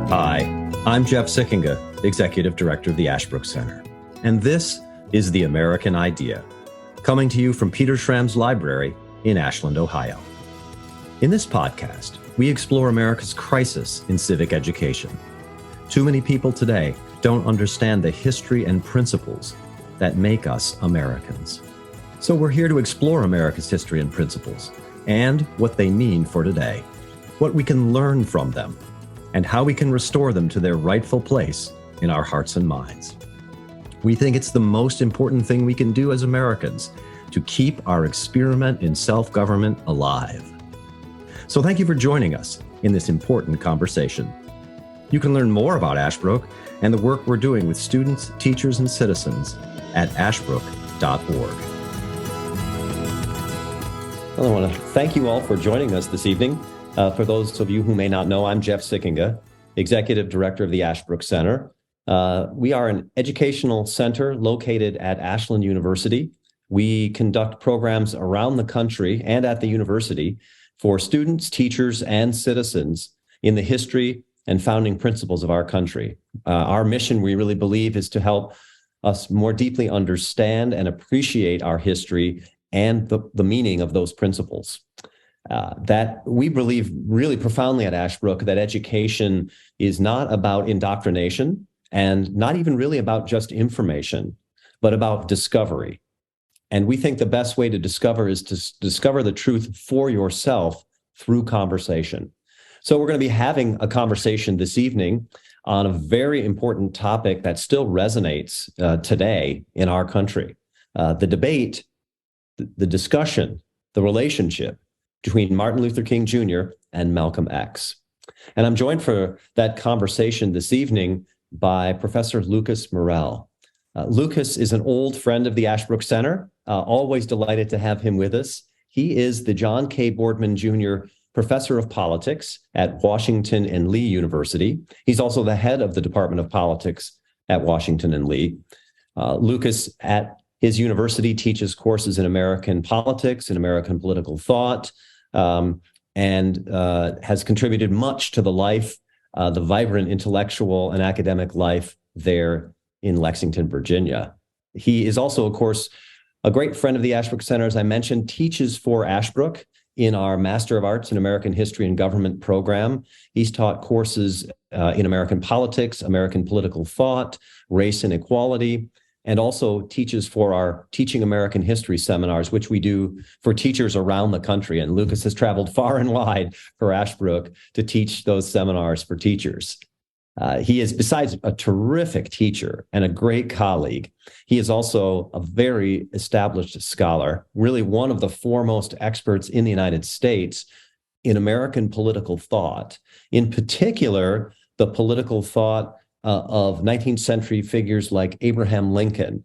Hi, I'm Jeff Sikkenga, Executive Director of the Ashbrook Center, and this is The American Idea, coming to you from Peter Schramm's library in Ashland, Ohio. In this podcast, we explore America's crisis in civic education. Too many people today don't understand the history and principles that make us Americans. So we're here to explore America's history and principles and what they mean for today, what we can learn from them, and how we can restore them to their rightful place in our hearts and minds. We think it's the most important thing we can do as Americans to keep our experiment in self-government alive. So thank you for joining us in this important conversation. You can learn more about Ashbrook and the work we're doing with students, teachers, and citizens at ashbrook.org. Well, I want to thank you all for joining us this evening. For those of you who may not know, I'm Jeff Sikkenga, Executive Director of the Ashbrook Center. We are an educational center located at Ashland University. We conduct programs around the country and at the university for students, teachers, and citizens in the history and founding principles of our country. Our mission, we really believe, is to help us more deeply understand and appreciate our history and the meaning of those principles. That we believe really profoundly at Ashbrook that education is not about indoctrination and not even really about just information, but about discovery. And we think the best way to discover is to discover the truth for yourself through conversation. So we're going to be having a conversation this evening on a very important topic that still resonates today in our country. The debate, the discussion, the relationship between Martin Luther King Jr. and Malcolm X. And I'm joined for that conversation this evening by Professor Lucas Morel. Lucas is an old friend of the Ashbrook Center, always delighted to have him with us. He is the John K. Boardman Jr. Professor of Politics at Washington and Lee University. He's also the head of the Department of Politics at Washington and Lee. Lucas, at his university, teaches courses in American politics and American political thought, and has contributed much to the life, the vibrant intellectual and academic life there in Lexington, Virginia. He is also, of course, a great friend of the Ashbrook Center, as I mentioned, teaches for Ashbrook in our Master of Arts in American History and Government program. He's taught courses in American politics, American political thought, race and equality, and also teaches for our Teaching American History seminars, which we do for teachers around the country. And Lucas has traveled far and wide for Ashbrook to teach those seminars for teachers. He is, besides a terrific teacher and a great colleague, he is also a very established scholar, really one of the foremost experts in the United States in American political thought, in particular, the political thought of 19th century figures like Abraham Lincoln.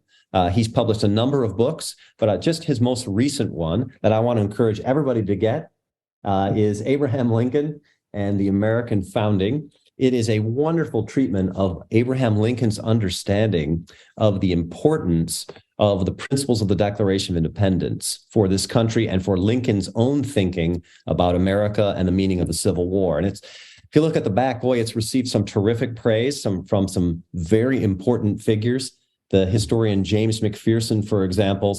He's published a number of books, but just his most recent one that I want to encourage everybody to get is Abraham Lincoln and the American Founding. It is a wonderful treatment of Abraham Lincoln's understanding of the importance of the principles of the Declaration of Independence for this country and for Lincoln's own thinking about America and the meaning of the Civil War. And if you look at the back, boy, it's received some terrific praise from some very important figures. The historian James McPherson, for example,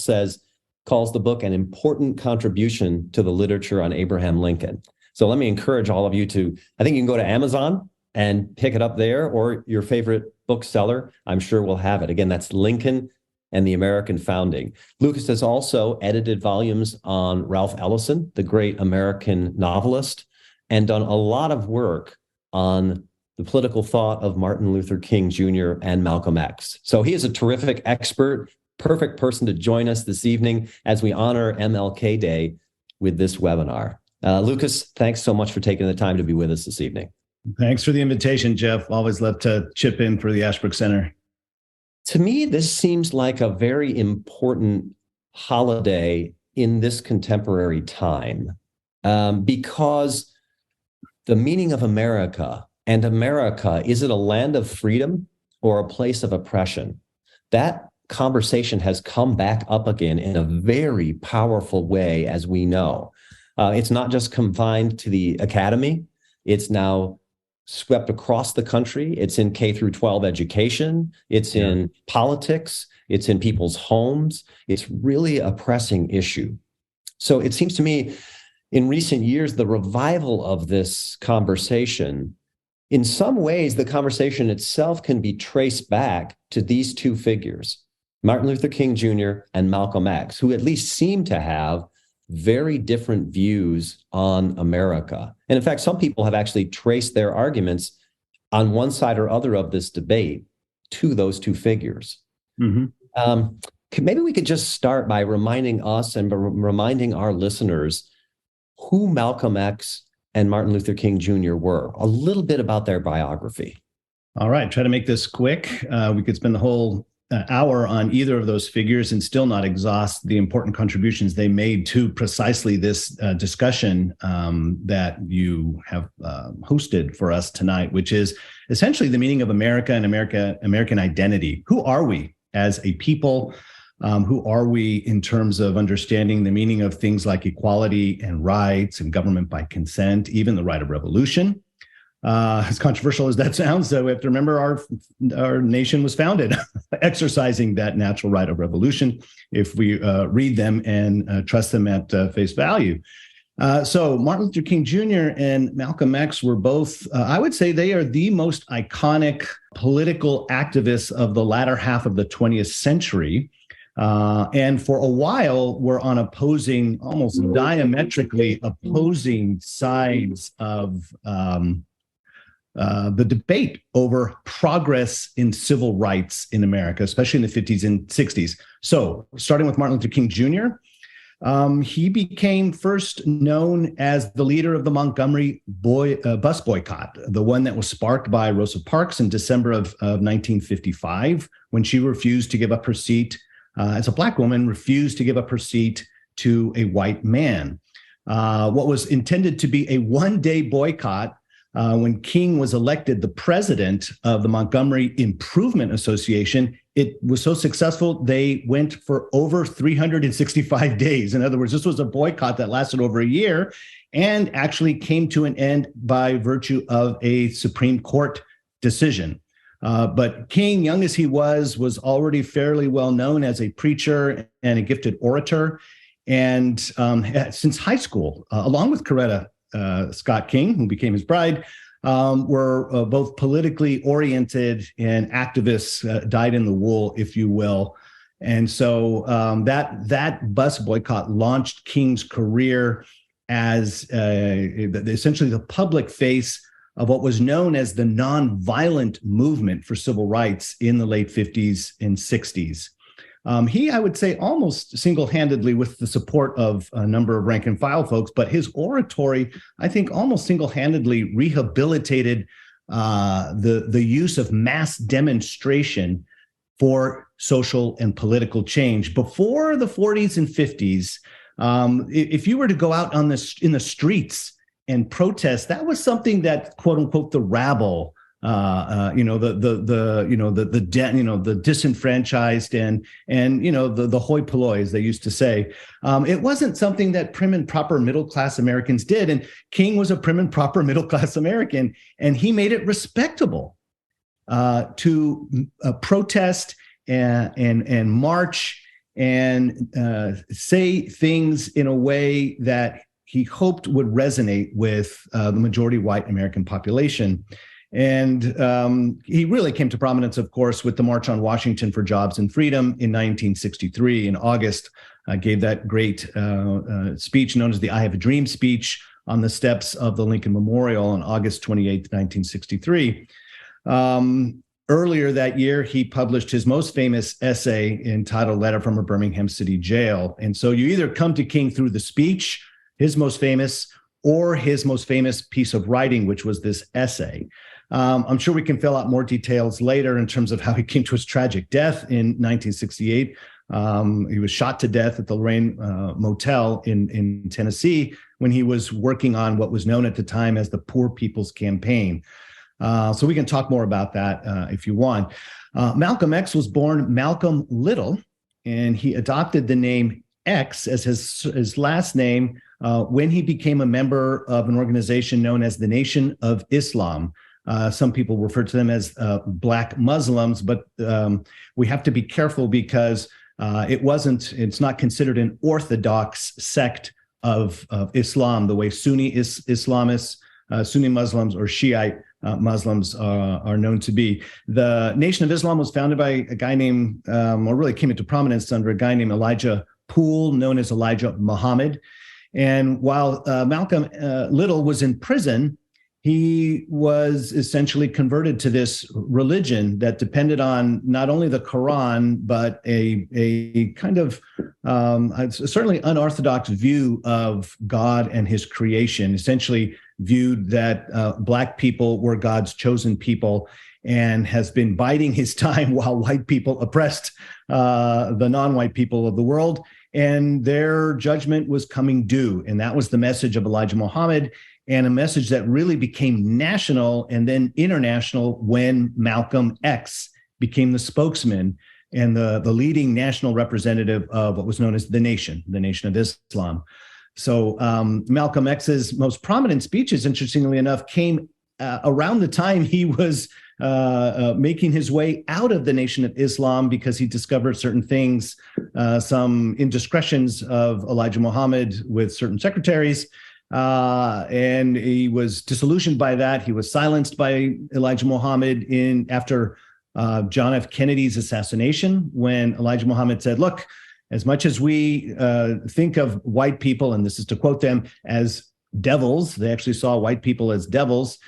calls the book an important contribution to the literature on Abraham Lincoln. So let me encourage all of you I think you can go to Amazon and pick it up there, or your favorite bookseller, I'm sure will have it. Again, that's Lincoln and the American Founding. Lucas has also edited volumes on Ralph Ellison, the great American novelist, and done a lot of work on the political thought of Martin Luther King Jr. and Malcolm X. So he is a terrific expert, perfect person to join us this evening as we honor MLK Day with this webinar. Lucas, thanks so much for taking the time to be with us this evening. Thanks for the invitation, Jeff. Always love to chip in for the Ashbrook Center. To me, this seems like a very important holiday in this contemporary time, because the meaning of America, and America, is it a land of freedom or a place of oppression? That conversation has come back up again in a very powerful way, as we know. It's not just confined to the academy. It's now swept across the country. It's in K through 12 education. It's in politics. It's in people's homes. It's really a pressing issue. So it seems to me in recent years, the revival of this conversation, in some ways, the conversation itself can be traced back to these two figures, Martin Luther King Jr. and Malcolm X, who at least seem to have very different views on America. And in fact, some people have actually traced their arguments on one side or other of this debate to those two figures. Maybe we could just start by reminding us and reminding our listeners who Malcolm X and Martin Luther King Jr. were, a little bit about their biography. All right, try to make this quick. We could spend the whole hour on either of those figures and still not exhaust the important contributions they made to precisely this discussion that you have hosted for us tonight, which is essentially the meaning of America and American identity. Who are we as a people? Who are we in terms of understanding the meaning of things like equality and rights and government by consent, even the right of revolution? As controversial as that sounds, we have to remember our nation was founded exercising that natural right of revolution if we read them and trust them at face value. So Martin Luther King Jr. and Malcolm X were both, I would say they are the most iconic political activists of the latter half of the 20th century. And for a while, were on opposing, almost diametrically opposing sides of the debate over progress in civil rights in America, especially in the 50s and 60s. So starting with Martin Luther King Jr., he became first known as the leader of the Montgomery bus boycott, the one that was sparked by Rosa Parks in December of 1955, when she refused to give up her seat as a Black woman, refused to give up her seat to a white man. What was intended to be a one-day boycott, when King was elected the president of the Montgomery Improvement Association, it was so successful, they went for over 365 days. In other words, this was a boycott that lasted over a year and actually came to an end by virtue of a Supreme Court decision. But King, young as he was already fairly well known as a preacher and a gifted orator. And since high school, along with Coretta Scott King, who became his bride, were both politically oriented and activists, dyed in the wool, if you will. And so that bus boycott launched King's career as essentially the public face of what was known as the nonviolent movement for civil rights in the late 50s and 60s. He, I would say, almost single-handedly, with the support of a number of rank and file folks, but his oratory, I think, almost single-handedly rehabilitated the use of mass demonstration for social and political change. Before the 40s and 50s, if you were to go out in the streets and protest, that was something that, quote unquote, the rabble, the disenfranchised and the hoi polloi, as they used to say. It wasn't something that prim and proper middle class Americans did, and King was a prim and proper middle class American, and he made it respectable to protest and march and say things in a way that he hoped would resonate with the majority white American population. And he really came to prominence, of course, with the March on Washington for Jobs and Freedom in 1963. In August, gave that great speech known as the I Have a Dream speech on the steps of the Lincoln Memorial on August 28, 1963. Earlier that year, he published his most famous essay entitled Letter from a Birmingham City Jail. And so you either come to King through the speech, his most famous, or his most famous piece of writing, which was this essay. I'm sure we can fill out more details later in terms of how he came to his tragic death in 1968. He was shot to death at the Lorraine Motel in Tennessee when he was working on what was known at the time as the Poor People's Campaign. So we can talk more about that if you want. Malcolm X was born Malcolm Little, and he adopted the name X as his last name when he became a member of an organization known as the Nation of Islam, Some people refer to them as Black Muslims, but we have to be careful because it's not considered an orthodox sect of Islam the way Sunni Islamists, Sunni Muslims, or Shiite Muslims are known to be. The Nation of Islam was founded by a guy named, or really came into prominence under a guy named Elijah Poole, known as Elijah Muhammad. And while Malcolm Little was in prison, he was essentially converted to this religion that depended on not only the Quran, but a kind of certainly unorthodox view of God and his creation, essentially viewed that Black people were God's chosen people, and has been biding his time while white people oppressed the non-white people of the world. And their judgment was coming due. And that was the message of Elijah Muhammad, and a message that really became national and then international when Malcolm X became the spokesman and the leading national representative of what was known as the Nation of Islam. So Malcolm X's most prominent speeches, interestingly enough, came around the time he was making his way out of the Nation of Islam, because he discovered certain things, some indiscretions of Elijah Muhammad with certain secretaries. And he was disillusioned by that. He was silenced by Elijah Muhammad after John F. Kennedy's assassination, when Elijah Muhammad said, look, as much as we think of white people, and this is to quote them, as devils, they actually saw white people as devils.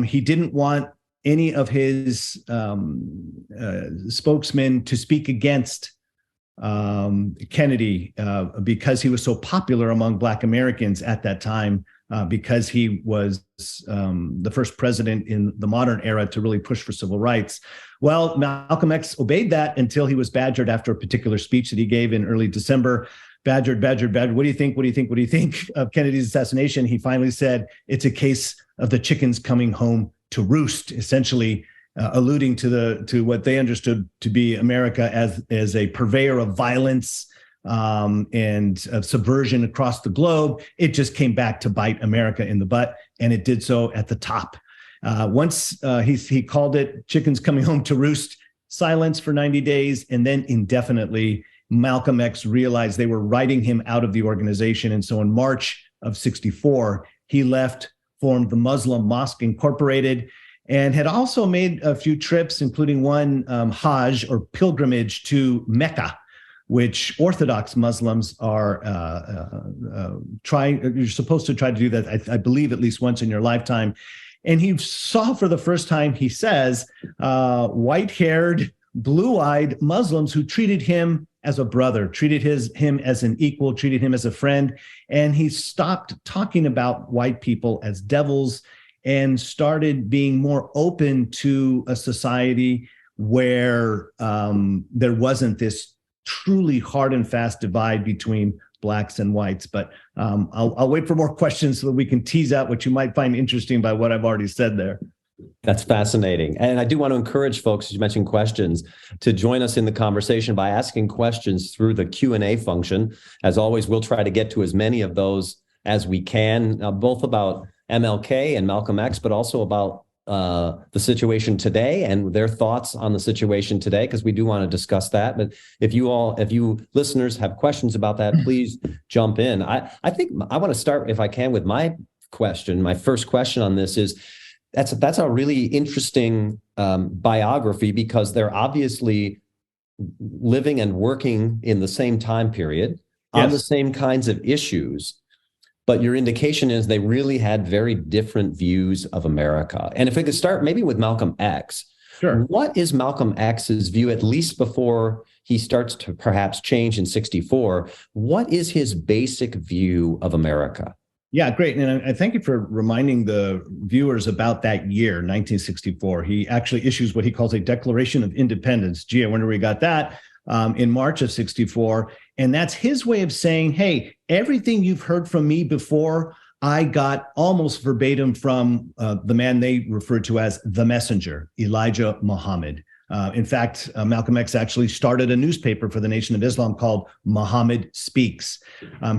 He didn't want any of his spokesmen to speak against Kennedy because he was so popular among Black Americans at that time, because he was the first president in the modern era to really push for civil rights. Well, Malcolm X obeyed that until he was badgered after a particular speech that he gave in early December. Badgered. What do you think of Kennedy's assassination? He finally said, it's a case of the chickens coming home to roost, essentially alluding to what they understood to be America as a purveyor of violence and of subversion across the globe. It just came back to bite America in the butt, and it did so at the top. Once he called it chickens coming home to roost, silence for 90 days, and then indefinitely, Malcolm X realized they were writing him out of the organization. And so in March of 1964, he left, formed the Muslim Mosque Incorporated, and had also made a few trips, including one Hajj, or pilgrimage, to Mecca, which Orthodox Muslims are you're supposed to try to do that, I believe, at least once in your lifetime. And he saw for the first time, he says, white-haired, blue-eyed Muslims who treated him as a brother, treated him as an equal, treated him as a friend. And he stopped talking about white people as devils and started being more open to a society where there wasn't this truly hard and fast divide between Blacks and whites. But I'll wait for more questions so that we can tease out what you might find interesting by what I've already said there. That's fascinating. And I do want to encourage folks, as you mentioned questions, to join us in the conversation by asking questions through the Q&A function. As always, we'll try to get to as many of those as we can, both about MLK and Malcolm X, but also about the situation today and their thoughts on the situation today, because we do want to discuss that. But if you listeners have questions about that, please jump in. I think I want to start, if I can, with my question. My first question on this is, that's a really interesting biography, because they're obviously living and working in the same time period on the same kinds of issues. But your indication is they really had very different views of America. And if we could start maybe with Malcolm X. Sure. What is Malcolm X's view, at least before he starts to perhaps change in 1964? What is his basic view of America? Yeah, great. And I thank you for reminding the viewers about that year, 1964. He actually issues what he calls a Declaration of Independence. Gee, I wonder where he got that. In March of 1964. And that's his way of saying, hey, everything you've heard from me before, I got almost verbatim from the man they referred to as the messenger, Elijah Muhammad. In fact, Malcolm X actually started a newspaper for the Nation of Islam called Muhammad Speaks.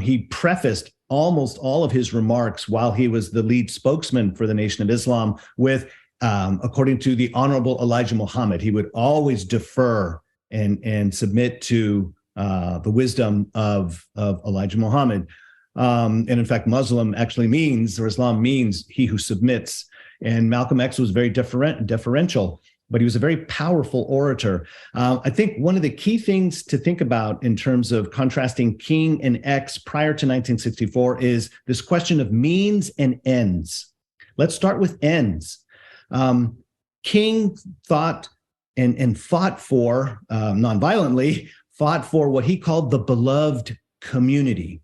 He prefaced almost all of his remarks while he was the lead spokesman for the Nation of Islam with according to the Honorable Elijah Muhammad. He would always defer and submit to the wisdom of Elijah Muhammad. And in fact, Muslim actually means, or Islam means, he who submits. And Malcolm X was very deferential, but he was a very powerful orator. I think one of the key things to think about in terms of contrasting King and X prior to 1964 is this question of means and ends. Let's start with ends. King thought and fought for, nonviolently, fought for what he called the beloved community.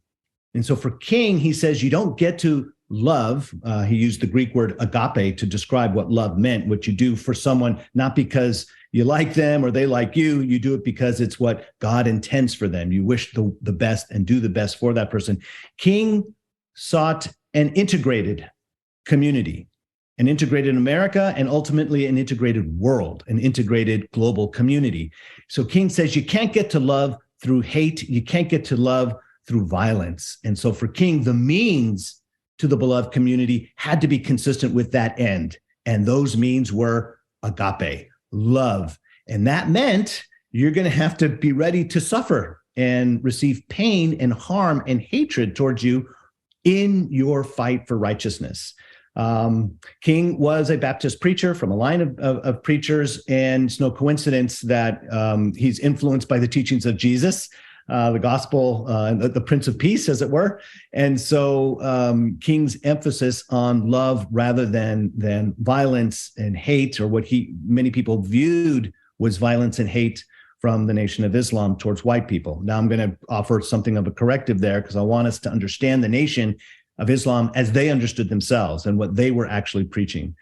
And so for King, he says you don't get to love. He used the Greek word agape to describe what love meant, what you do for someone, not because you like them or they like you. You do it because it's what God intends for them. You wish the best and do the best for that person. King sought an integrated community, an integrated America, and ultimately an integrated world, an integrated global community. So King says you can't get to love through hate. You can't get to love through violence. And so for King, the means to the beloved community had to be consistent with that end. And those means were agape, love. And that meant you're going to have to be ready to suffer and receive pain and harm and hatred towards you in your fight for righteousness. King was a Baptist preacher from a line of preachers, and it's no coincidence that he's influenced by the teachings of Jesus, the gospel, the Prince of Peace, as it were. And so King's emphasis on love rather than violence and hate, or what many people viewed was violence and hate from the Nation of Islam towards white people. Now I'm going to offer something of a corrective there, because I want us to understand the Nation of Islam as they understood themselves and what they were actually preaching.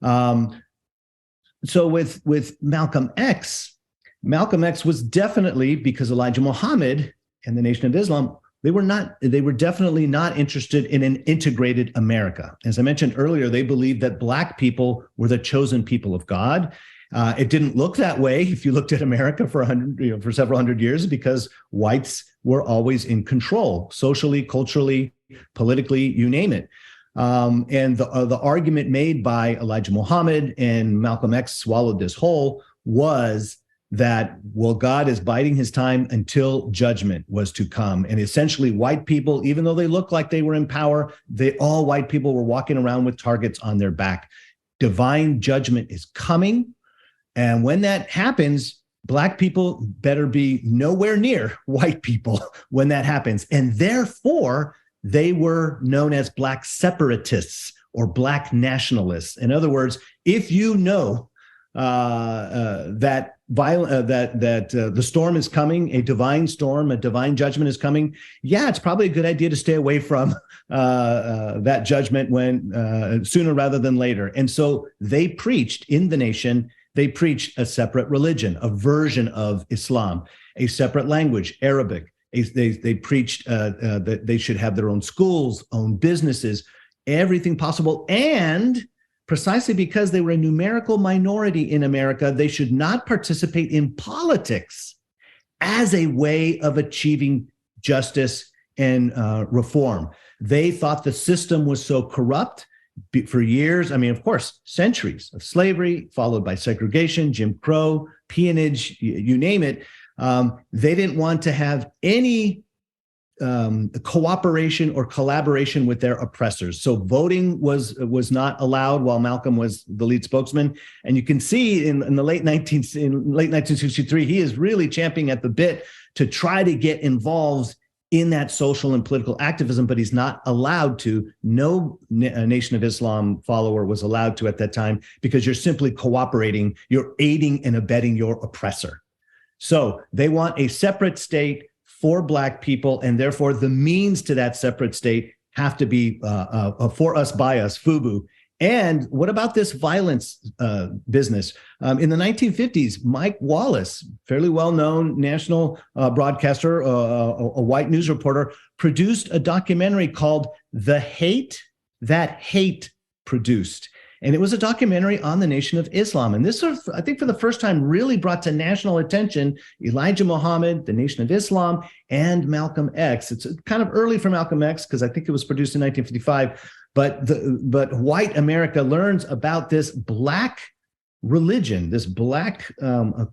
So with Malcolm X was definitely, because Elijah Muhammad and the Nation of Islam, they were definitely not interested in an integrated America. As I mentioned earlier, they believed that Black people were the chosen people of God. It didn't look that way if you looked at America for several hundred years, because whites were always in control, socially, culturally, politically, you name it. And the argument made by Elijah Muhammad, and Malcolm X swallowed this whole, was that, well, God is biding his time until judgment was to come. And essentially white people, even though they looked like they were in power, all white people were walking around with targets on their back. Divine judgment is coming. And when that happens, Black people better be nowhere near white people when that happens. And therefore, they were known as Black separatists or Black nationalists. In other words, if you know that the storm is coming, a divine storm, a divine judgment is coming, yeah, it's probably a good idea to stay away from that judgment sooner rather than later. And so they preached in the Nation. They preached a separate religion, a version of Islam, a separate language, Arabic. They preached that they should have their own schools, own businesses, everything possible. And precisely because they were a numerical minority in America, they should not participate in politics as a way of achieving justice and reform. They thought the system was so corrupt. For years, I mean, of course, centuries of slavery, followed by segregation, Jim Crow, peonage, you name it. They didn't want to have any cooperation or collaboration with their oppressors. So voting was not allowed while Malcolm was the lead spokesman. And you can see in the late 1963, he is really champing at the bit to try to get involved in that social and political activism, but he's not allowed to. No Nation of Islam follower was allowed to at that time, because you're simply cooperating, you're aiding and abetting your oppressor. So they want a separate state for Black people, and therefore the means to that separate state have to be for us, by us, FUBU. And what about this violence business? In the 1950s, Mike Wallace, fairly well-known national broadcaster, a white news reporter, produced a documentary called The Hate That Hate Produced. And it was a documentary on the Nation of Islam. And this, I think, for the first time, really brought to national attention Elijah Muhammad, the Nation of Islam, and Malcolm X. It's kind of early for Malcolm X, because I think it was produced in 1955. But white America learns about this black religion, this black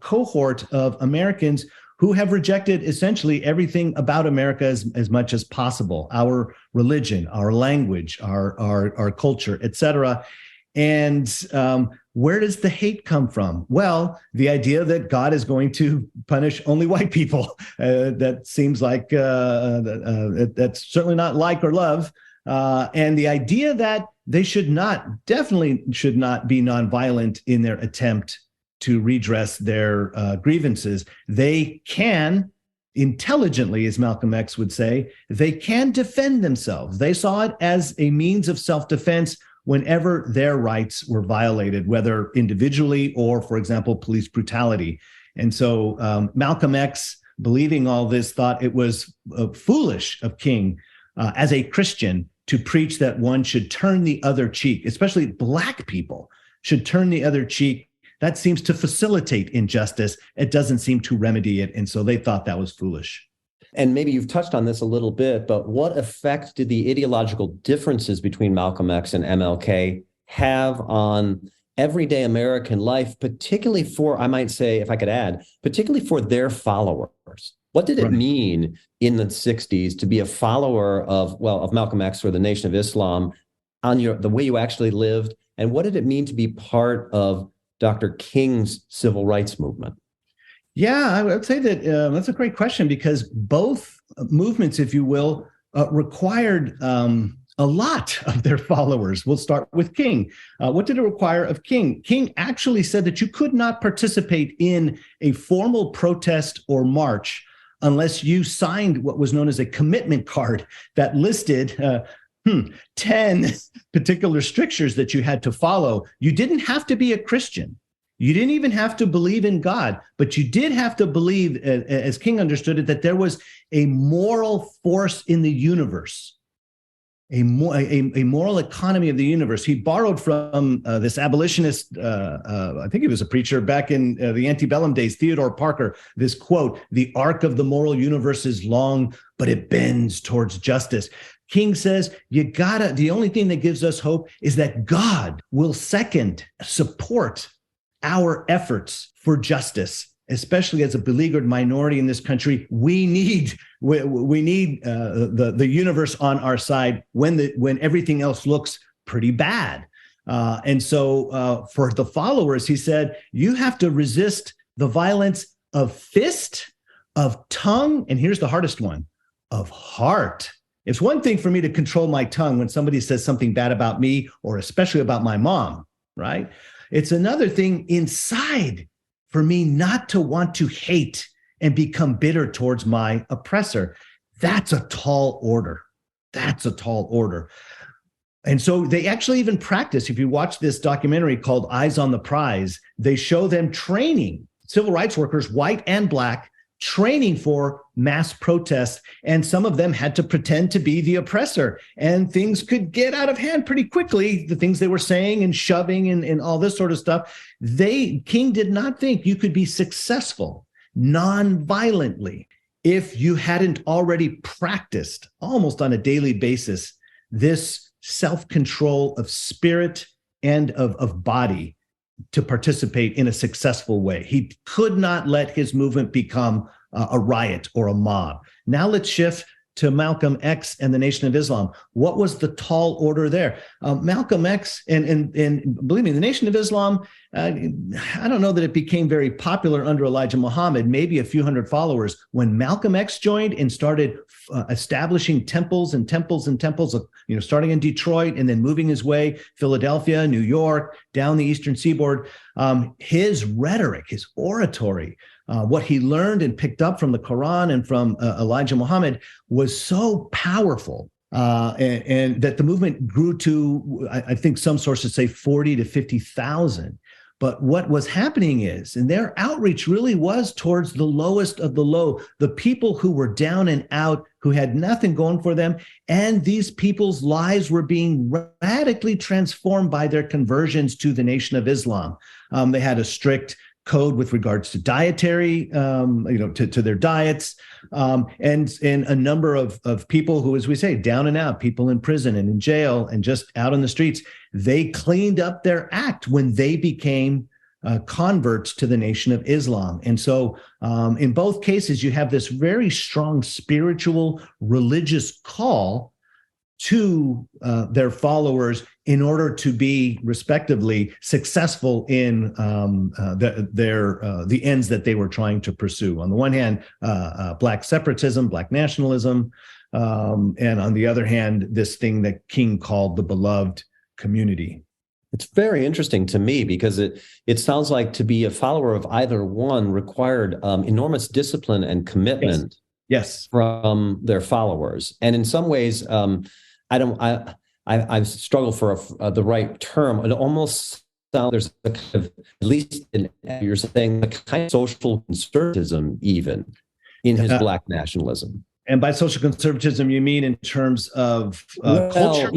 cohort of Americans who have rejected essentially everything about America as much as possible, our religion, our language, our culture, et cetera. And where does the hate come from? Well, the idea that God is going to punish only white people. That seems like that's certainly not like or love. And the idea that they definitely should not be nonviolent in their attempt to redress their grievances. They can intelligently, as Malcolm X would say, they can defend themselves. They saw it as a means of self-defense whenever their rights were violated, whether individually or, for example, police brutality. And so Malcolm X, believing all this, thought it was foolish of King as a Christian to preach that one should turn the other cheek, especially Black people should turn the other cheek. That seems to facilitate injustice. It doesn't seem to remedy it. And so they thought that was foolish. And maybe you've touched on this a little bit, but what effect did the ideological differences between Malcolm X and MLK have on everyday American life, particularly for, I might say, if I could add, particularly for their followers? What did it mean in the 60s to be a follower of Malcolm X or the Nation of Islam on the way you actually lived? And what did it mean to be part of Dr. King's civil rights movement? Yeah, I would say that that's a great question, because both movements, if you will, required a lot of their followers. We'll start with King. What did it require of King? King actually said that you could not participate in a formal protest or march unless you signed what was known as a commitment card that listed 10 particular strictures that you had to follow. You didn't have to be a Christian. You didn't even have to believe in God, but you did have to believe, as King understood it, that there was a moral force in the universe, a moral economy of the universe. He borrowed from this abolitionist, I think he was a preacher back in the antebellum days, Theodore Parker, this quote, "The arc of the moral universe is long, but it bends towards justice." King says, the only thing that gives us hope is that God will support our efforts for justice, especially as a beleaguered minority in this country. We need the universe on our side when everything else looks pretty bad. And so for the followers, he said, you have to resist the violence of fist, of tongue, and here's the hardest one, of heart. It's one thing for me to control my tongue when somebody says something bad about me, or especially about my mom, right? It's another thing inside for me not to want to hate and become bitter towards my oppressor. That's a tall order. That's a tall order. And so they actually even practice. If you watch this documentary called Eyes on the Prize, they show them training civil rights workers, white and Black, training for mass protests, and some of them had to pretend to be the oppressor, and things could get out of hand pretty quickly, the things they were saying and shoving and all this sort of stuff. King did not think you could be successful non-violently if you hadn't already practiced almost on a daily basis this self-control of spirit and of body to participate in a successful way. He could not let his movement become a riot or a mob. Now let's shift to Malcolm X and the Nation of Islam. What was the tall order there? Malcolm X and believe me, the Nation of Islam, I don't know that it became very popular under Elijah Muhammad, maybe a few hundred followers. When Malcolm X joined and started establishing temples and temples and temples, starting in Detroit and then moving his way, Philadelphia, New York, down the Eastern Seaboard, his rhetoric, his oratory, what he learned and picked up from the Quran and from Elijah Muhammad was so powerful, and that the movement grew to, I think some sources say 40 to 50,000. But what was happening is, and their outreach really was towards the lowest of the low, the people who were down and out, who had nothing going for them. And these people's lives were being radically transformed by their conversions to the Nation of Islam. They had a strict code with regards to dietary, to their diets, and a number of people who, as we say, down and out, people in prison and in jail and just out on the streets, they cleaned up their act when they became converts to the Nation of Islam. And so in both cases, you have this very strong spiritual, religious call to their followers in order to be respectively successful in the ends that they were trying to pursue. On the one hand, Black separatism, Black nationalism, and on the other hand, this thing that King called the beloved community. It's very interesting to me because it sounds like to be a follower of either one required enormous discipline and commitment. Yes. From their followers. And in some ways, I struggle for the right term. It almost sounds there's a kind of, at least in you're saying, a kind of social conservatism even in his Black nationalism. And by social conservatism, you mean in terms of culture?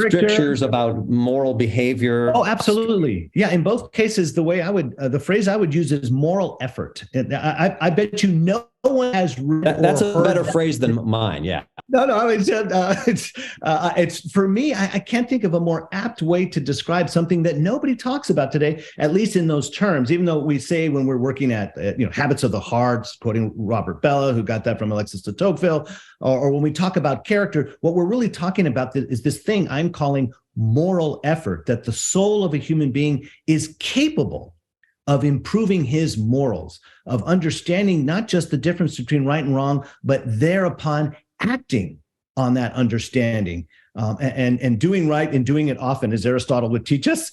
Strictures about moral behavior. Oh, absolutely. Yeah. In both cases, the phrase I would use is moral effort. I bet you no one has. That's a better phrase than mine. Yeah. No. It's for me. I can't think of a more apt way to describe something that nobody talks about today, at least in those terms. Even though we say when we're working at habits of the heart, quoting Robert Bellah, who got that from Alexis de Tocqueville, or when we talk about character, what we're really talking about is this thing I'm calling moral effort. That the soul of a human being is capable of improving his morals, of understanding not just the difference between right and wrong, but thereupon acting on that understanding, and doing right and doing it often, as Aristotle would teach us,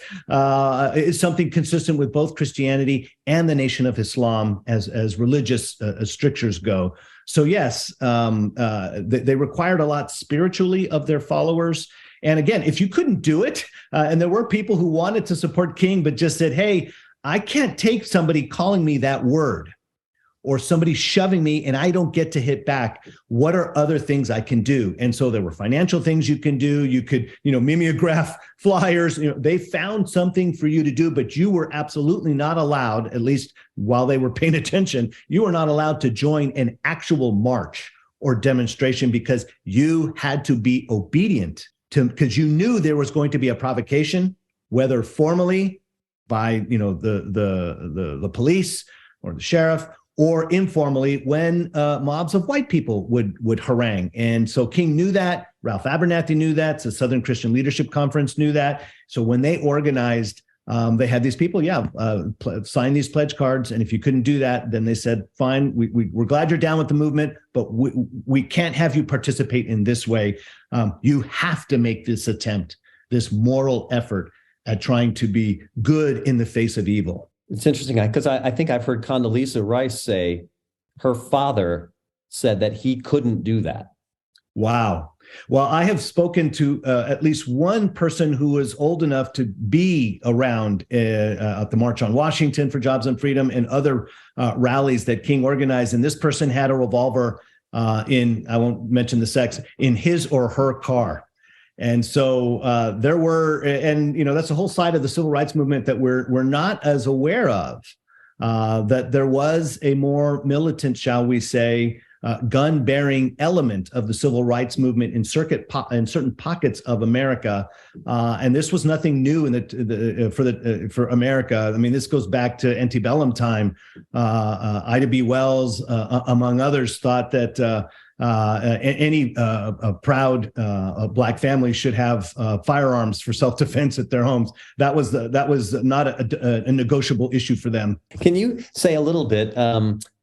is something consistent with both Christianity and the Nation of Islam as religious strictures go. So yes, they required a lot spiritually of their followers. And again, if you couldn't do it, and there were people who wanted to support King, but just said, hey, I can't take somebody calling me that word or somebody shoving me and I don't get to hit back. What are other things I can do? And so there were financial things you can do. You could, mimeograph flyers. They found something for you to do, but you were absolutely not allowed, at least while they were paying attention, you were not allowed to join an actual march or demonstration because you had to be obedient because you knew there was going to be a provocation, whether formally by the police or the sheriff, or informally when mobs of white people would harangue. And so King knew that. Ralph Abernathy knew that. The Southern Christian Leadership Conference knew that. So when they organized, they had these people, sign these pledge cards. And if you couldn't do that, then they said, fine, we're glad you're down with the movement, but we can't have you participate in this way. You have to make this attempt, this moral effort at trying to be good in the face of evil. It's interesting because I think I've heard Condoleezza Rice say her father said that he couldn't do that. Wow. Well, I have spoken to at least one person who was old enough to be around at the March on Washington for Jobs and Freedom and other rallies that King organized. And this person had a revolver I won't mention the sex, in his or her car. And so there were, and that's a whole side of the civil rights movement that we're not as aware of, that there was a more militant, shall we say, gun-bearing element of the civil rights movement in certain pockets of America, and this was nothing new for America. I mean, this goes back to antebellum time. Ida B. Wells, among others, thought that any proud Black family should have firearms for self-defense at their homes. That was not a negotiable issue for them. Can you say a little bit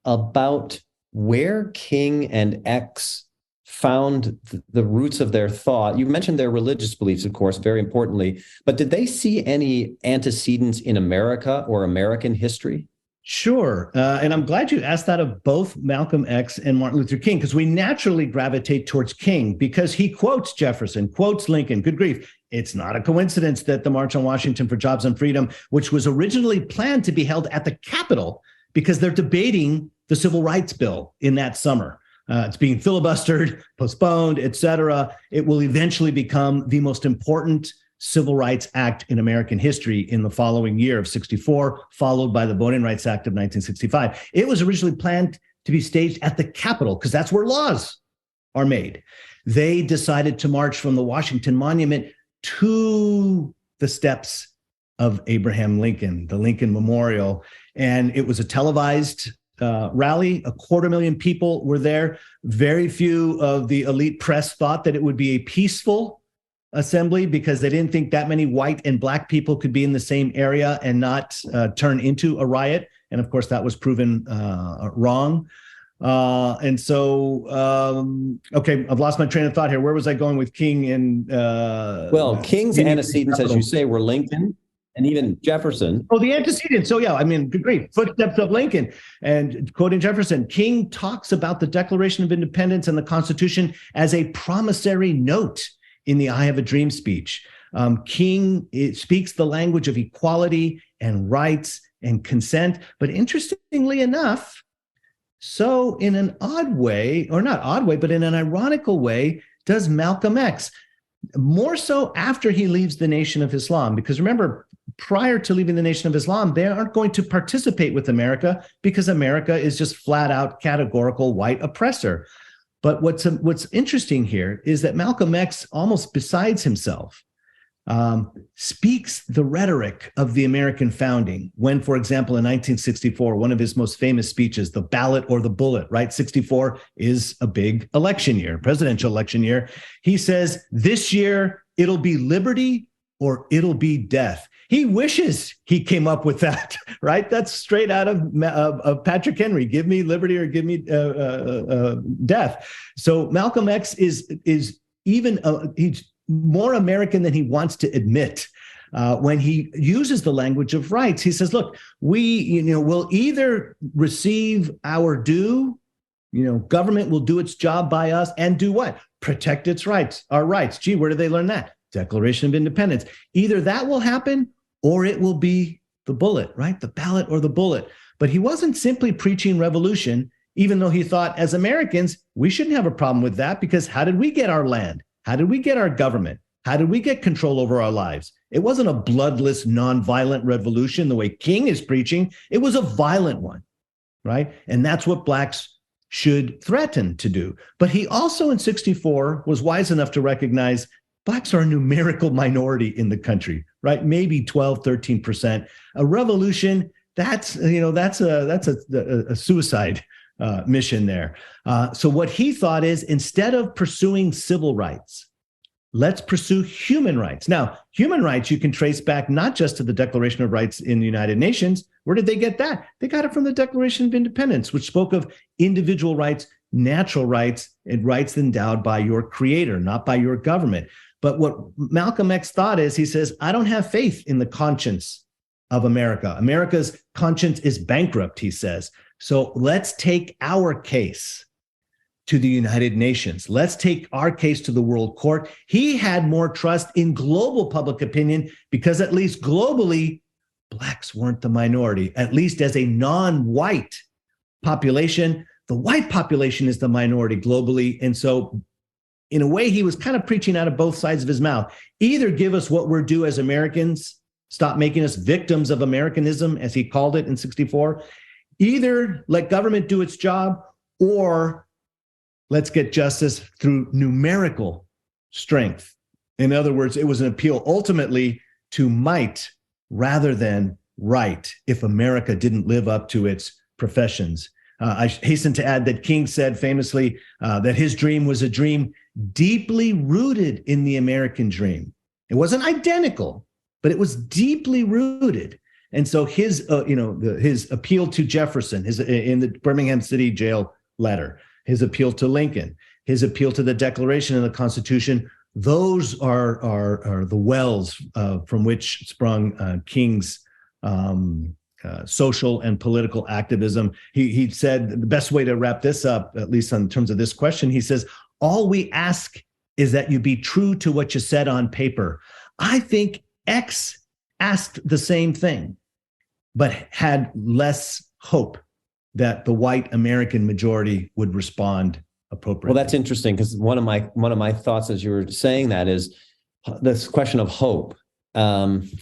about where King and X found the roots of their thought? You mentioned their religious beliefs, of course, very importantly, but did they see any antecedents in America or American history? Sure. And I'm glad you asked that of both Malcolm X and Martin Luther King, because we naturally gravitate towards King because he quotes Jefferson, quotes Lincoln. Good grief. It's not a coincidence that the March on Washington for Jobs and Freedom, which was originally planned to be held at the Capitol because they're debating the Civil Rights Bill in that summer. It's being filibustered, postponed, et cetera. It will eventually become the most important Civil Rights Act in American history in the following year of 64, followed by the Voting Rights Act of 1965. It was originally planned to be staged at the Capitol because that's where laws are made. They decided to march from the Washington Monument to the steps of Abraham Lincoln, the Lincoln Memorial. And it was a televised rally. 250,000 people were there. Very few of the elite press thought that it would be a peaceful assembly because they didn't think that many white and black people could be in the same area and not turn into a riot. And of course, that was proven wrong. Okay, I've lost my train of thought here. Where was I going with King and King's antecedents, as you say, were Lincoln and even Jefferson. Oh, the antecedents. So yeah, I mean, great. Footsteps of Lincoln. And quoting Jefferson, King talks about the Declaration of Independence and the Constitution as a promissory note in the I Have a Dream speech. King speaks the language of equality and rights and consent. But interestingly enough, so in an odd way, or not odd way, but in an ironical way, does Malcolm X. More so after he leaves the Nation of Islam. Because remember, prior to leaving the Nation of Islam, they aren't going to participate with America because America is just flat out categorical white oppressor. But what's interesting here is that Malcolm X, almost besides himself, speaks the rhetoric of the American founding when, for example, in 1964, one of his most famous speeches, the ballot or the bullet, right? 64 is a big election year, presidential election year. He says, this year, it'll be liberty or it'll be death. He wishes he came up with that, right? That's straight out of Patrick Henry. Give me liberty or give me death. So Malcolm X is even, he's more American than he wants to admit. When he uses the language of rights, he says, look, we'll either receive our due, government will do its job by us and do what? Protect its rights, our rights. Gee, where did they learn that? Declaration of Independence. Either that will happen or it will be the bullet, right? The ballot or the bullet. But he wasn't simply preaching revolution, even though he thought as Americans, we shouldn't have a problem with that because how did we get our land? How did we get our government? How did we get control over our lives? It wasn't a bloodless, nonviolent revolution the way King is preaching. It was a violent one, right? And that's what blacks should threaten to do. But he also in 64 was wise enough to recognize blacks are a numerical minority in the country, right? Maybe 12, 13%. A revolution, that's a suicide mission there. So what he thought is instead of pursuing civil rights, let's pursue human rights. Now, human rights you can trace back not just to the Declaration of Rights in the United Nations. Where did they get that? They got it from the Declaration of Independence, which spoke of individual rights, natural rights, and rights endowed by your creator, not by your government. But what Malcolm X thought is, he says, I don't have faith in the conscience of America. America's conscience is bankrupt, he says. So let's take our case to the United Nations. Let's take our case to the World Court. He had more trust in global public opinion because at least globally, blacks weren't the minority, at least as a non-white population. The white population is the minority globally. And so in a way, he was kind of preaching out of both sides of his mouth. Either give us what we're due as Americans, stop making us victims of Americanism, as he called it in 64. Either let government do its job, or let's get justice through numerical strength. In other words, it was an appeal ultimately to might rather than right if America didn't live up to its professions. I hasten to add that King said famously that his dream was a dream deeply rooted in the American dream. It wasn't identical, but it was deeply rooted. And so his appeal to Jefferson, in the Birmingham City jail letter, his appeal to Lincoln, his appeal to the Declaration and the Constitution, those are the wells from which sprung King's social and political activism. He said the best way to wrap this up, at least in terms of this question, he says, all we ask is that you be true to what you said on paper. I think X asked the same thing, but had less hope that the white American majority would respond appropriately. Well, that's interesting because one of my thoughts as you were saying that is this question of hope. Yes.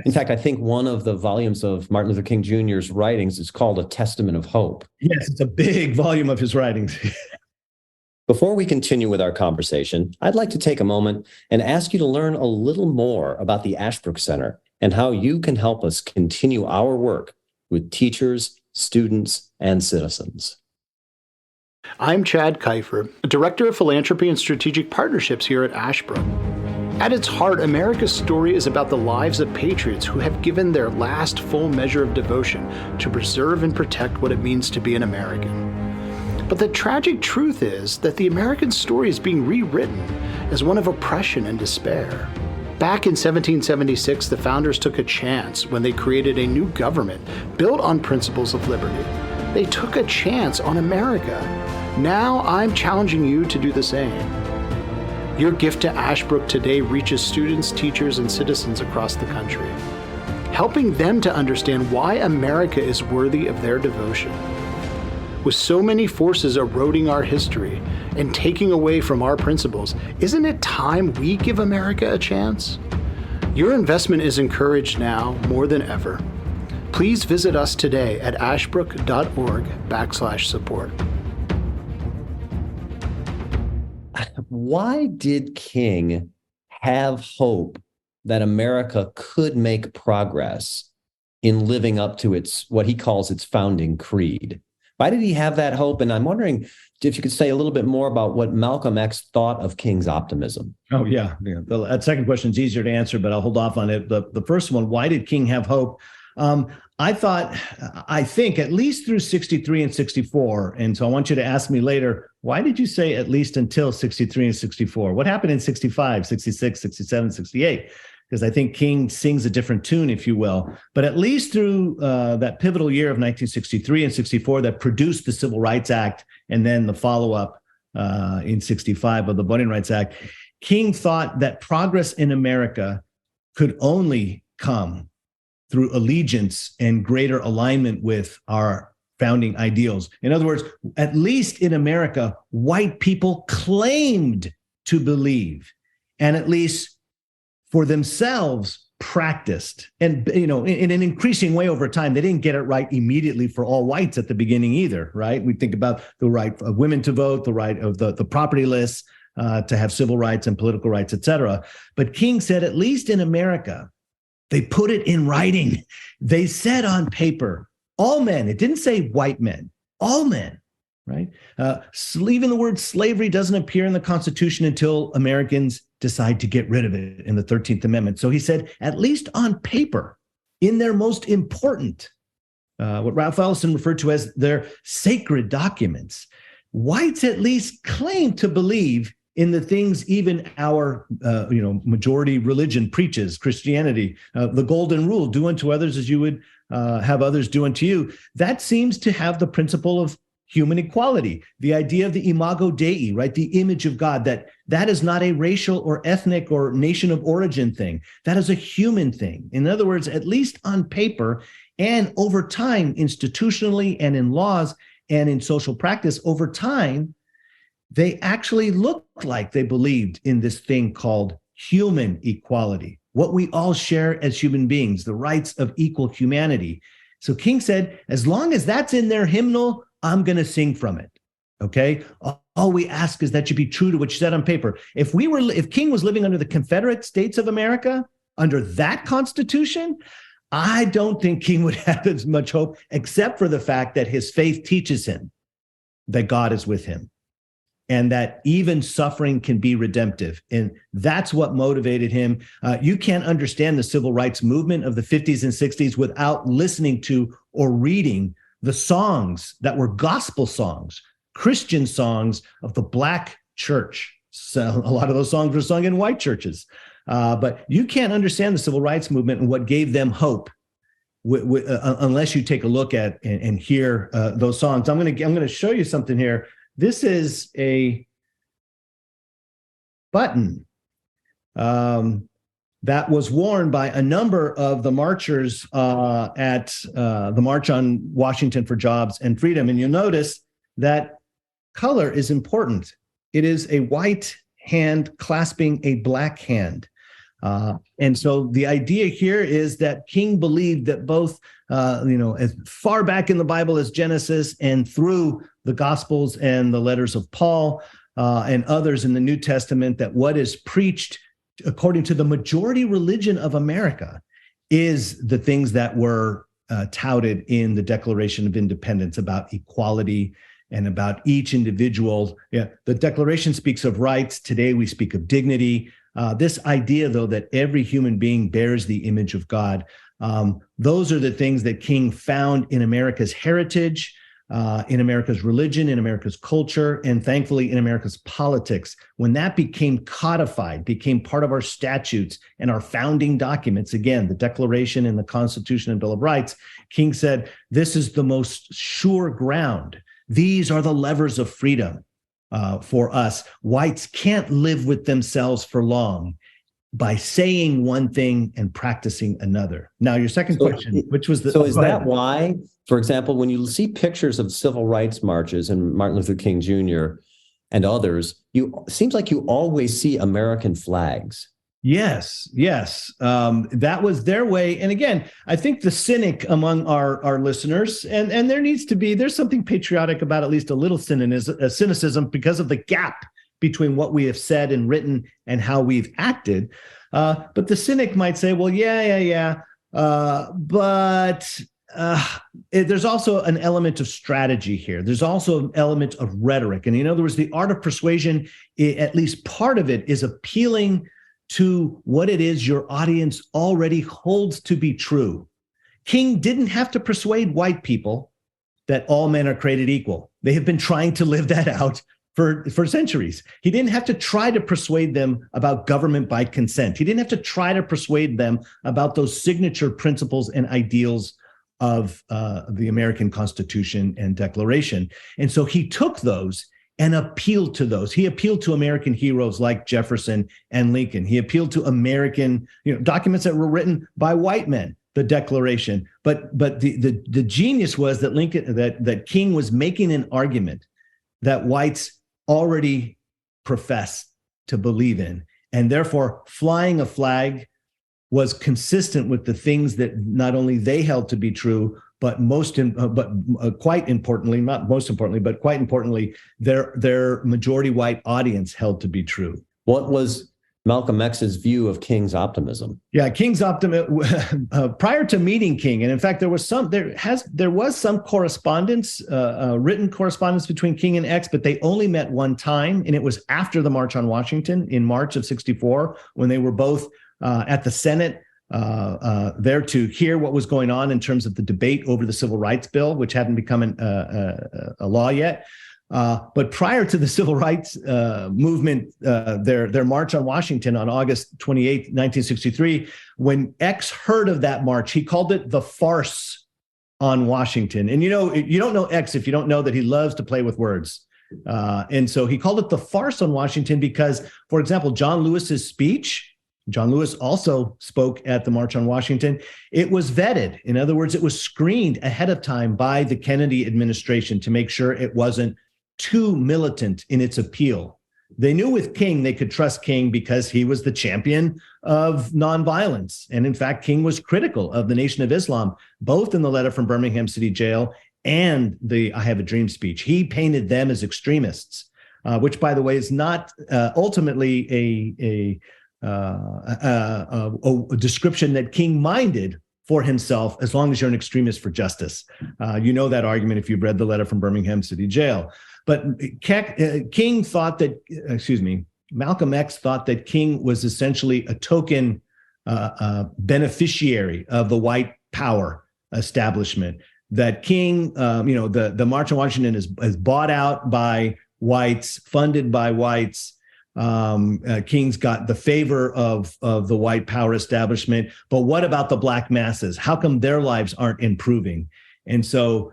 In fact, I think one of the volumes of Martin Luther King Jr.'s writings is called A Testament of Hope. Yes, it's a big volume of his writings. Before we continue with our conversation, I'd like to take a moment and ask you to learn a little more about the Ashbrook Center and how you can help us continue our work with teachers, students, and citizens. I'm Chad Kiefer, Director of Philanthropy and Strategic Partnerships here at Ashbrook. At its heart, America's story is about the lives of patriots who have given their last full measure of devotion to preserve and protect what it means to be an American. But the tragic truth is that the American story is being rewritten as one of oppression and despair. Back in 1776, the founders took a chance when they created a new government built on principles of liberty. They took a chance on America. Now I'm challenging you to do the same. Your gift to Ashbrook today reaches students, teachers, and citizens across the country, helping them to understand why America is worthy of their devotion. With so many forces eroding our history and taking away from our principles, isn't it time we give America a chance? Your investment is encouraged now more than ever. Please visit us today at ashbrook.org/support. Why did King have hope that America could make progress in living up to its, what he calls its founding creed? Why did he have that hope? And I'm wondering if you could say a little bit more about what Malcolm X thought of King's optimism. Oh, yeah. That second question is easier to answer, but I'll hold off on it. The first one, why did King have hope? I think at least through 63 and 64. And so I want you to ask me later, why did you say at least until 63 and 64? What happened in 65, 66, 67, 68? Because I think King sings a different tune, if you will. But at least through that pivotal year of 1963 and 64 that produced the Civil Rights Act and then the follow-up in 65 of the Voting Rights Act, King thought that progress in America could only come through allegiance and greater alignment with our founding ideals. In other words, at least in America, white people claimed to believe, and at least for themselves practiced. And, in an increasing way over time, they didn't get it right immediately for all whites at the beginning either, right? We think about the right of women to vote, the right of the propertyless to have civil rights and political rights, et cetera. But King said, at least in America, they put it in writing. They said on paper, all men. It didn't say white men, all men, right? Even the word slavery doesn't appear in the Constitution until Americans decide to get rid of it in the 13th Amendment. So he said, at least on paper, in their most important, what Ralph Ellison referred to as their sacred documents, whites at least claim to believe in the things even our, majority religion preaches, Christianity, the golden rule, do unto others as you would have others do unto you. That seems to have the principle of human equality, the idea of the imago Dei, right? The image of God, that is not a racial or ethnic or nation of origin thing. That is a human thing. In other words, at least on paper and over time, institutionally and in laws and in social practice, over time, they actually looked like they believed in this thing called human equality, what we all share as human beings, the rights of equal humanity. So King said, as long as that's in their hymnal, I'm going to sing from it. Okay. All we ask is that you be true to what you said on paper. If King was living under the Confederate States of America, under that Constitution, I don't think King would have as much hope, except for the fact that his faith teaches him that God is with him, and that even suffering can be redemptive. And that's what motivated him. You can't understand the civil rights movement of the 50s and 60s without listening to or reading the songs that were gospel songs, Christian songs of the Black church. So a lot of those songs were sung in white churches. But you can't understand the civil rights movement and what gave them hope unless you take a look at and hear those songs. I'm going to show you something here. This is a button that was worn by a number of the marchers at the March on Washington for Jobs and Freedom. And you'll notice that color is important. It is a white hand clasping a black hand. And so the idea here is that King believed that both, as far back in the Bible as Genesis and through the Gospels and the letters of Paul and others in the New Testament, that what is preached according to the majority religion of America is the things that were touted in the Declaration of Independence about equality and about each individual. Yeah, the Declaration speaks of rights. Today we speak of dignity. This idea, though, that every human being bears the image of God, those are the things that King found in America's heritage, in America's religion, in America's culture, and thankfully in America's politics. When that became codified, became part of our statutes and our founding documents, again, the Declaration and the Constitution and Bill of Rights, King said, this is the most sure ground. These are the levers of freedom for us. Whites can't live with themselves for long by saying one thing and practicing another. Now, your second question, which was So is that why, for example, when you see pictures of civil rights marches and Martin Luther King Jr. and others, seems like you always see American flags? Yes. That was their way. And again, I think the cynic among our listeners, and there's something patriotic about at least a little cynicism because of the gap between what we have said and written and how we've acted. But the cynic might say, well, but there's also an element of strategy here. There's also an element of rhetoric. And in other words, the art of persuasion, at least part of it, is appealing to what it is your audience already holds to be true. King didn't have to persuade white people that all men are created equal. They have been trying to live that out for centuries. He didn't have to try to persuade them about government by consent. He didn't have to try to persuade them about those signature principles and ideals of the American Constitution and Declaration. And so he took those and appealed to those. He appealed to American heroes like Jefferson and Lincoln. He appealed to American, documents that were written by white men, the Declaration. But the genius was that that King was making an argument that whites already professed to believe in, and therefore flying a flag was consistent with the things that not only they held to be true, but quite importantly, their majority white audience held to be true. What was Malcolm X's view of King's optimism? Yeah, King's optimism prior to meeting King, and in fact, there was some correspondence, written correspondence between King and X, but they only met one time, and it was after the March on Washington in March of '64, when they were both at the Senate, there to hear what was going on in terms of the debate over the Civil Rights Bill, which hadn't become a law yet. But prior to the Civil Rights movement, their March on Washington on August 28, 1963, when X heard of that march, he called it the farce on Washington. And you don't know X if you don't know that he loves to play with words. And so he called it the farce on Washington because, for example, John Lewis's speech, John Lewis also spoke at the March on Washington. It was vetted. In other words, it was screened ahead of time by the Kennedy administration to make sure it wasn't too militant in its appeal. They knew with King, they could trust King because he was the champion of nonviolence. And in fact, King was critical of the Nation of Islam, both in the letter from Birmingham City Jail and the I Have a Dream speech. He painted them as extremists, which, by the way, is not ultimately a description that King minded for himself, as long as you're an extremist for justice. You know that argument if you've read the letter from Birmingham City Jail. But King thought that, Malcolm X thought that King was essentially a token beneficiary of the white power establishment. That King, the March on Washington is bought out by whites, funded by whites. King's got the favor of the white power establishment, but what about the black masses? How come their lives aren't improving? And so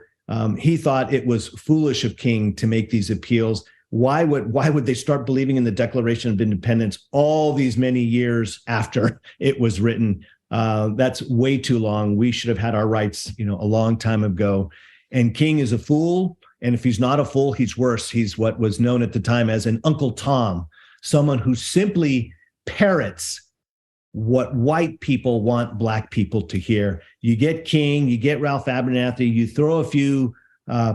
he thought it was foolish of King to make these appeals. Why would they start believing in the Declaration of Independence all these many years after it was written? That's way too long. We should have had our rights, a long time ago. And King is a fool. And if he's not a fool, he's worse. He's what was known at the time as an Uncle Tom, someone who simply parrots what white people want black people to hear. You get King, you get Ralph Abernathy, you throw a few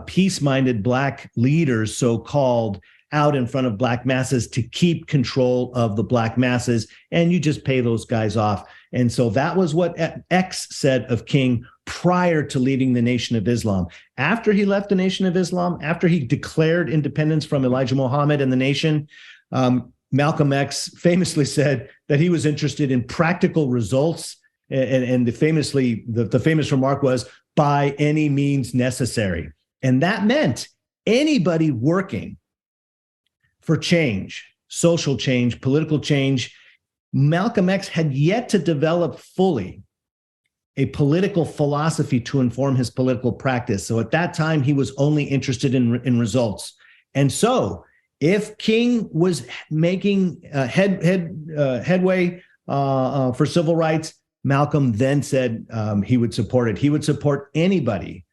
peace-minded black leaders, so-called, out in front of black masses to keep control of the black masses, and you just pay those guys off. And so that was what X said of King prior to leaving the Nation of Islam. After he left the Nation of Islam, after he declared independence from Elijah Muhammad and the nation, Malcolm X famously said that he was interested in practical results, and the famous remark was, by any means necessary. And that meant anybody working for change, social change, political change. Malcolm X had yet to develop fully a political philosophy to inform his political practice. So at that time, he was only interested in results. And so if King was making headway for civil rights, Malcolm then said he would support it. He would support anybody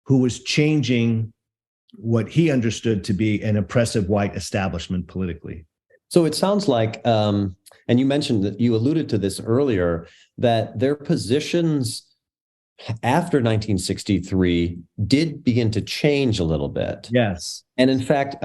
who was changing what he understood to be an oppressive white establishment politically. So it sounds like, and you mentioned that you alluded to this earlier, that their positions after 1963 did begin to change a little bit. Yes. And in fact,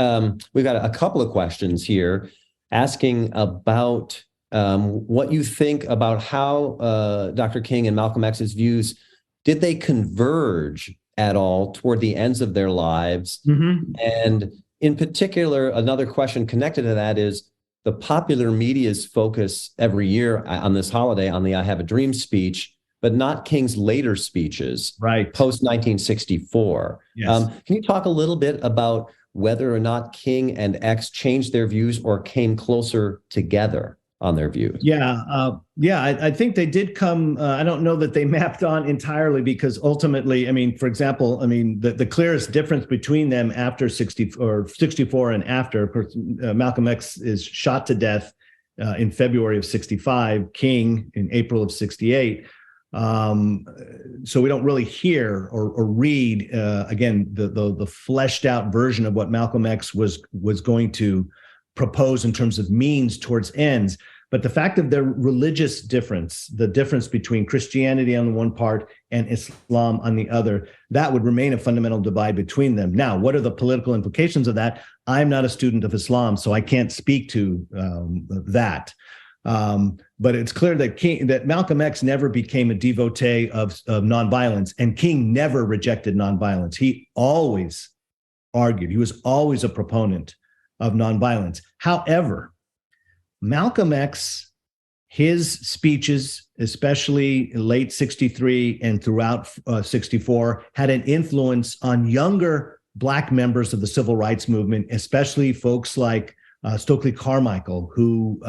we've got a couple of questions here asking about what you think about how Dr. King and Malcolm X's views, did they converge at all toward the ends of their lives? Mm-hmm. And in particular, another question connected to that is the popular media's focus every year on this holiday on the I Have a Dream speech, but not King's later speeches, right, post 1964. Yes. Can you talk a little bit about whether or not King and X changed their views or came closer together on their views? I think they did come. I don't know that they mapped on entirely, because ultimately, I mean, for example, I mean, the clearest difference between them after 64 and after, of course, Malcolm X is shot to death in February of 65, King in April of 68. So we don't really hear or read again the fleshed out version of what Malcolm X was going to propose in terms of means towards ends. But the fact of their religious difference, the difference between Christianity on the one part and Islam on the other, that would remain a fundamental divide between them. Now, what are the political implications of that? I'm not a student of Islam, so I can't speak to that. But it's clear that Malcolm X never became a devotee of nonviolence, and King never rejected nonviolence. He always argued, he was always a proponent of nonviolence. However, Malcolm X, his speeches, especially late 63 and throughout 64, had an influence on younger Black members of the civil rights movement, especially folks like Stokely Carmichael, who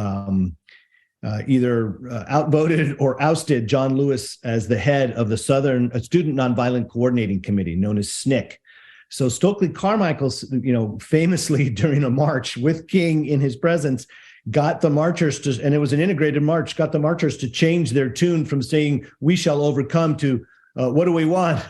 either outvoted or ousted John Lewis as the head of the Southern Student Nonviolent Coordinating Committee, known as SNCC. So Stokely Carmichael, famously during a march with King in his presence, got the marchers to, and it was an integrated march, got the marchers to change their tune from saying, "We shall overcome," to "What do we want?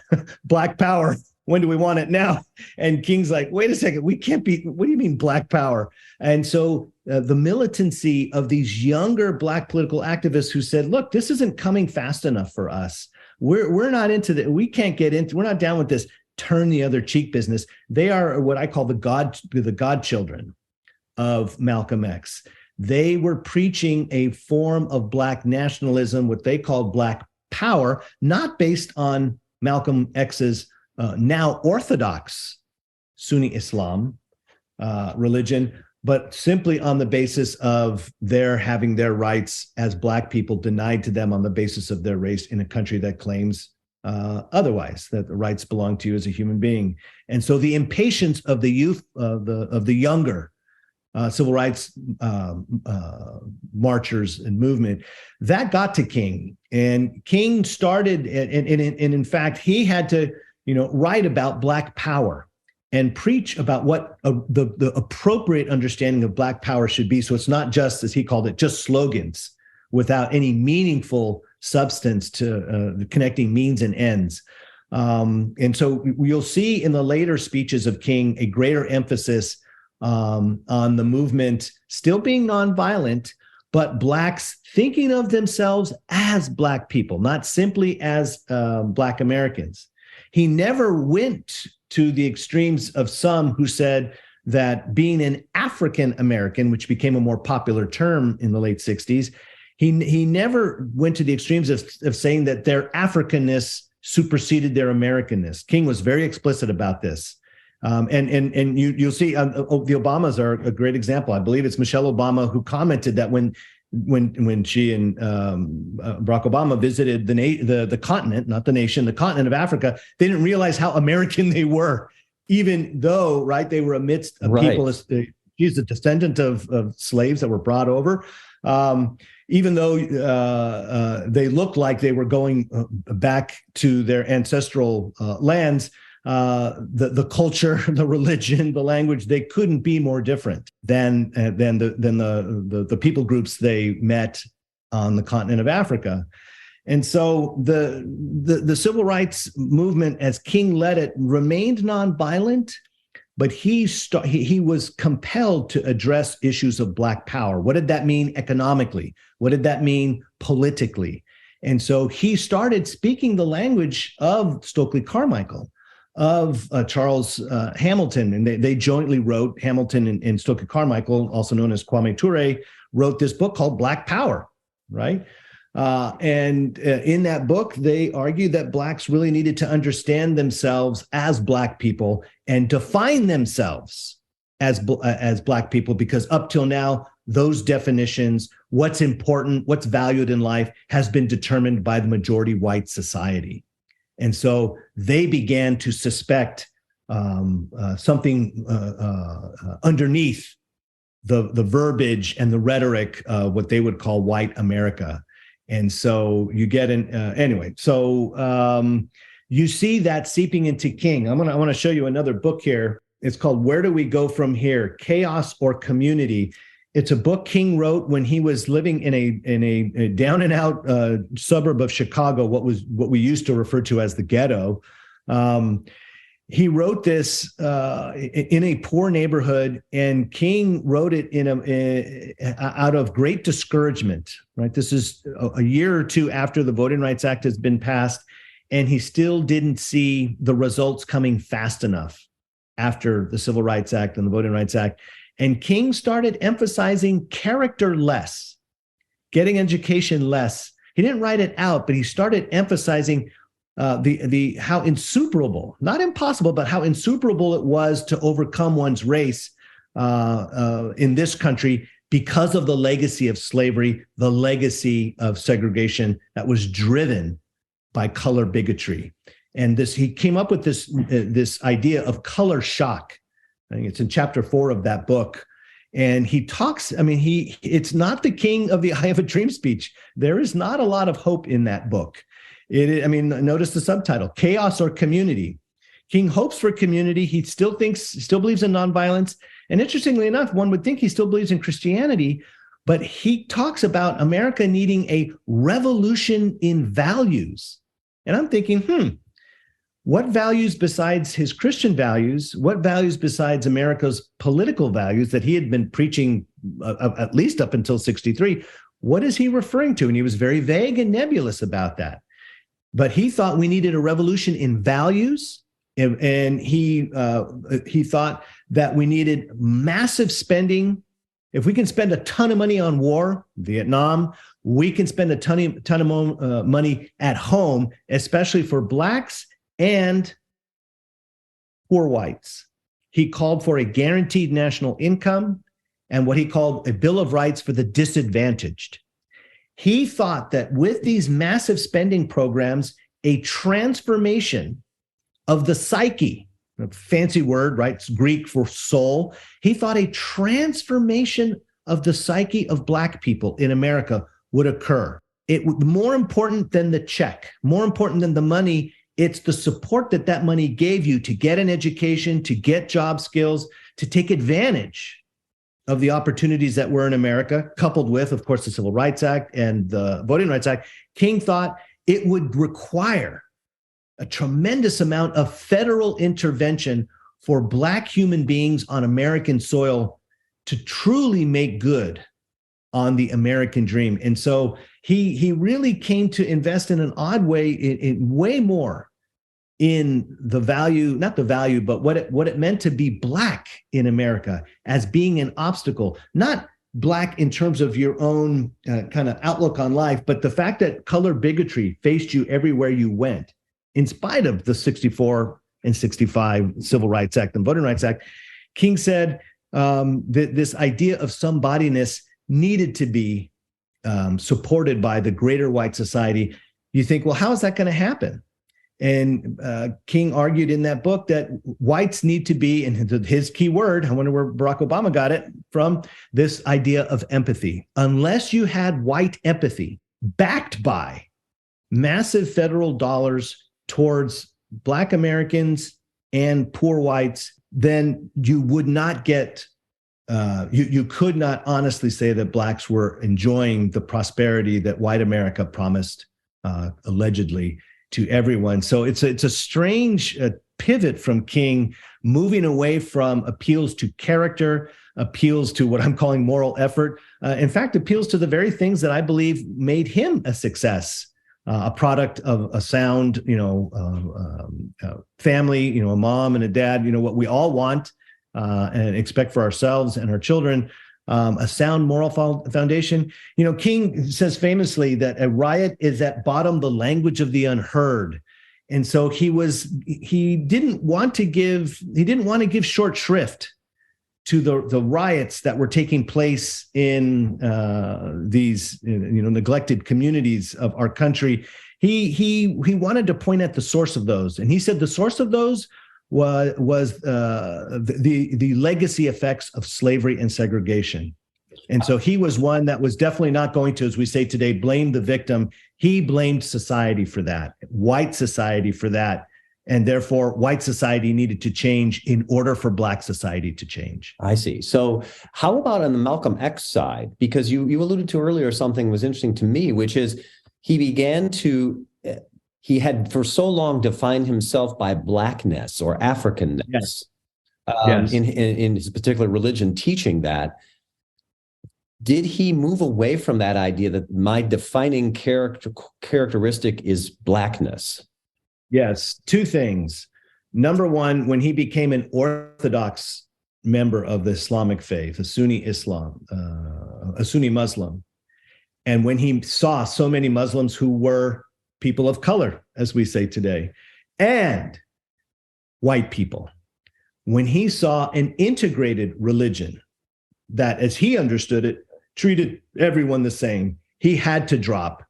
Black power. When do we want it now?" And King's like, "Wait a second, we can't be, what do you mean black power?" And so the militancy of these younger Black political activists who said, "Look, this isn't coming fast enough for us. We're not into that. We can't get into, we're not down with this turn the other cheek business." They are what I call the godchildren of Malcolm X. They were preaching a form of Black nationalism, what they called Black power, not based on Malcolm X's now orthodox Sunni Islam religion, but simply on the basis of their having their rights as Black people denied to them on the basis of their race in a country that claims otherwise, that the rights belong to you as a human being. And so the impatience of the youth, of the younger civil rights marchers and movement, that got to King. And King started, and in fact, he had to write about Black power and preach about what the appropriate understanding of Black power should be. So it's not just, as he called it, just slogans without any meaningful substance to connecting means and ends. And so you'll see in the later speeches of King a greater emphasis on the movement still being nonviolent, but Blacks thinking of themselves as Black people, not simply as Black Americans. He never went to the extremes of some who said that being an African American, which became a more popular term in the late 60s, he never went to the extremes of saying that their Africanness superseded their Americanness. King was very explicit about this. And you'll see the Obamas are a great example. I believe it's Michelle Obama who commented that when she and Barack Obama visited the continent, not the nation, the continent of Africa, they didn't realize how American they were, even though, right, they were amidst people. She's a descendant of slaves that were brought over. Even though they looked like they were going back to their ancestral lands, the culture, the religion, the language, they couldn't be more different than the people groups they met on the continent of Africa. And so the civil rights movement, as King led it, remained nonviolent, but he was compelled to address issues of Black power. What did that mean economically? What did that mean politically? And so he started speaking the language of Stokely Carmichael, of Charles Hamilton, and they jointly wrote, Hamilton and Stokely Carmichael, also known as Kwame Ture, wrote this book called Black Power, right? And in that book, they argued that Blacks really needed to understand themselves as Black people and define themselves as Black people, because up till now, those definitions, what's important, what's valued in life, has been determined by the majority white society. And so they began to suspect something underneath the verbiage and the rhetoric, what they would call white America. And so you get anyway. So you see that seeping into King. I want to show you another book here. It's called "Where Do We Go From Here? Chaos or Community." It's a book King wrote when he was living in a down and out suburb of Chicago, what we used to refer to as the ghetto. He wrote this in a poor neighborhood, and King wrote it out of great discouragement. Right, this is a year or two after the Voting Rights Act has been passed, and he still didn't see the results coming fast enough after the Civil Rights Act and the Voting Rights Act. And King started emphasizing character less, getting education less. He didn't write it out, but he started emphasizing the how insuperable, not impossible, but how insuperable it was to overcome one's race in this country because of the legacy of slavery, the legacy of segregation that was driven by color bigotry. And he came up with this idea of color shock. I think it's in chapter 4 of that book. And he talks, it's not the King of the I Have a Dream speech. There is not a lot of hope in that book. Notice the subtitle, Chaos or Community. King hopes for community. He still believes in nonviolence. And interestingly enough, one would think he still believes in Christianity, but he talks about America needing a revolution in values. And I'm thinking, what values besides his Christian values, what values besides America's political values that he had been preaching at least up until 63, what is he referring to? And he was very vague and nebulous about that. But he thought we needed a revolution in values, and he thought that we needed massive spending. If we can spend a ton of money on war, Vietnam, we can spend a ton of money at home, especially for Blacks and poor whites. He called for a guaranteed national income and what he called a Bill of Rights for the disadvantaged. He thought that with these massive spending programs, a transformation of the psyche, a fancy word, right? It's Greek for soul. He thought a transformation of the psyche of Black people in America would occur. It would more important than the check, more important than the money. It's the support that money gave you to get an education, to get job skills, to take advantage of the opportunities that were in America, coupled with, of course, the Civil Rights Act and the Voting Rights Act. King thought it would require a tremendous amount of federal intervention for Black human beings on American soil to truly make good on the American dream. And so he really came to invest in an odd way, in way more in the value, not the value, but what it meant to be Black in America as being an obstacle, not Black in terms of your own kind of outlook on life, but the fact that color bigotry faced you everywhere you went, in spite of the 64 and 65 Civil Rights Act and Voting Rights Act. King said that this idea of somebodyness needed to be supported by the greater white society. You think, well, how is that going to happen? And King argued in that book that whites need to be, and his key word, I wonder where Barack Obama got it from, this idea of empathy. Unless you had white empathy backed by massive federal dollars towards Black Americans and poor whites, then you would not get, you could not honestly say that Blacks were enjoying the prosperity that white America promised, allegedly, to everyone. So it's a strange pivot from King, moving away from appeals to character, appeals to what I'm calling moral effort. In fact, appeals to the very things that I believe made him a success, a product of a sound, family, a mom and a dad, what we all want and expect for ourselves and our children. A sound moral foundation. King says famously that a riot is at bottom the language of the unheard. And so he didn't want to give short shrift to the riots that were taking place in these neglected communities of our country. He wanted to point at the source of those. And he said the source of those was the legacy effects of slavery and segregation. And so he was one that was definitely not going to, as we say today, blame the victim. He blamed society for that, white society for that. And therefore, white society needed to change in order for Black society to change. I see. So how about on the Malcolm X side? Because you alluded to earlier something was interesting to me, which is he had for so long defined himself by Blackness or Africanness. Yes. In his particular religion, teaching that. Did he move away from that idea that my defining characteristic is Blackness? Yes, two things. Number one, when he became an Orthodox member of the Islamic faith, a Sunni Muslim, and when he saw so many Muslims who were people of color, as we say today, and white people, when he saw an integrated religion that, as he understood it, treated everyone the same, he had to drop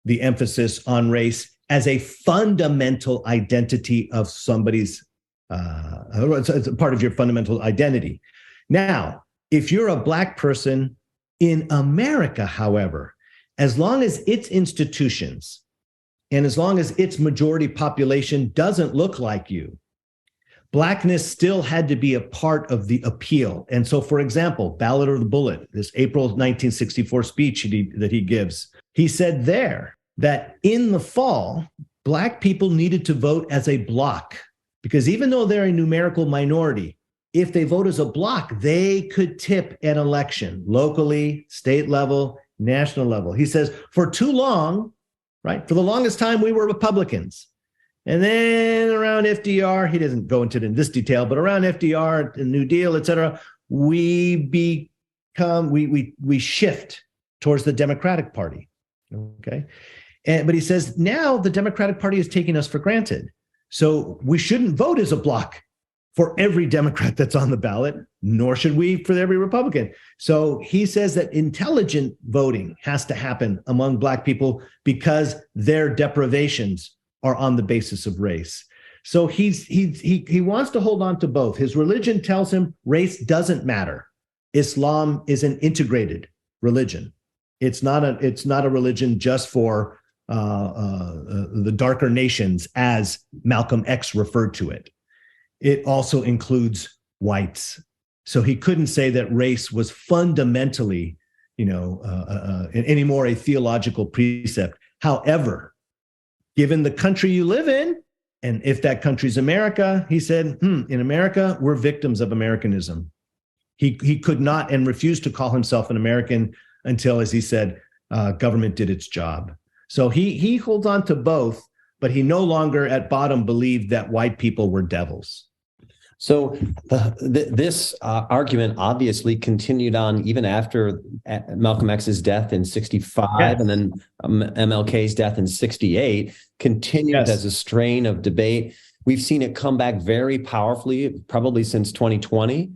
the emphasis on race as a fundamental identity of somebody's, it's a part of your fundamental identity. Now, if you're a Black person in America, however, as long as its institutions and as long as its majority population doesn't look like you, Blackness still had to be a part of the appeal. And so, for example, Ballot or the Bullet, this April 1964 speech that he gives, he said there that in the fall, Black people needed to vote as a bloc, because even though they're a numerical minority, if they vote as a bloc, they could tip an election locally, state level, national level. He says, for too long, right, for the longest time, we were Republicans. And then around FDR, he doesn't go into it in this detail, but around FDR, the New Deal, et cetera, we shift towards the Democratic Party, okay? But he says, now the Democratic Party is taking us for granted. So we shouldn't vote as a bloc for every Democrat that's on the ballot, nor should we for every Republican. So he says that intelligent voting has to happen among Black people because their deprivations are on the basis of race. So he wants to hold on to both. His religion tells him race doesn't matter. Islam is an integrated religion. It's not a religion just for the darker nations, as Malcolm X referred to it. It also includes whites. So he couldn't say that race was fundamentally, anymore a theological precept. However, given the country you live in, and if that country's America, he said, in America, we're victims of Americanism. He could not and refused to call himself an American until, as he said, government did its job. So he holds on to both, but he no longer at bottom believed that white people were devils. So this argument obviously continued on even after Malcolm X's death in 65, yes, and then MLK's death in 68, continued, yes, as a strain of debate. We've seen it come back very powerfully, probably since 2020,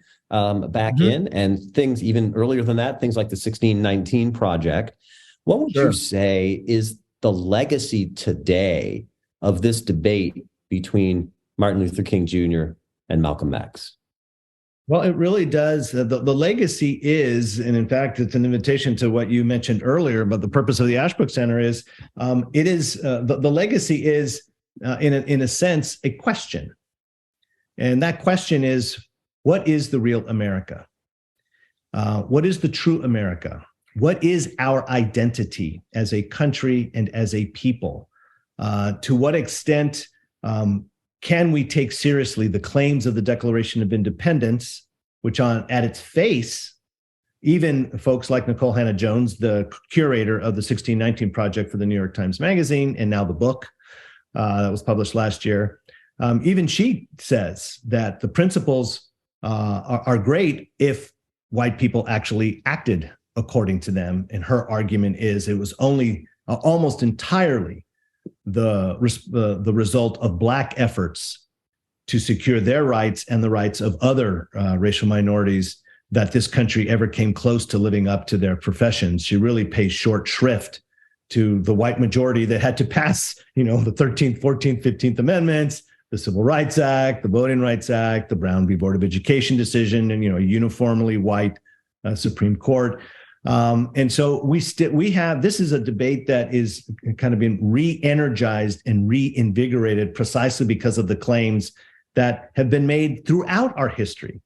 back in, and things even earlier than that, things like the 1619 Project. What would you say is the legacy today of this debate between Martin Luther King Jr. and Malcolm X? Well, it really does. The legacy is, and in fact, it's an invitation to what you mentioned earlier, but the purpose of the Ashbrook Center is, the legacy is, in a sense, a question. And that question is, what is the real America? What is the true America? What is our identity as a country and as a people? To what extent can we take seriously the claims of the Declaration of Independence, which at its face, even folks like Nicole Hannah-Jones, the curator of the 1619 Project for the New York Times Magazine, and now the book that was published last year, even she says that the principles are great if white people actually acted according to them. And her argument is it was only almost entirely the result of Black efforts to secure their rights and the rights of other racial minorities that this country ever came close to living up to their professions. She really pays short shrift to the white majority that had to pass, the 13th, 14th, 15th Amendments, the Civil Rights Act, the Voting Rights Act, the Brown v. Board of Education decision, and, a uniformly white Supreme Court. And so we have, this is a debate that is kind of been re-energized and reinvigorated precisely because of the claims that have been made throughout our history,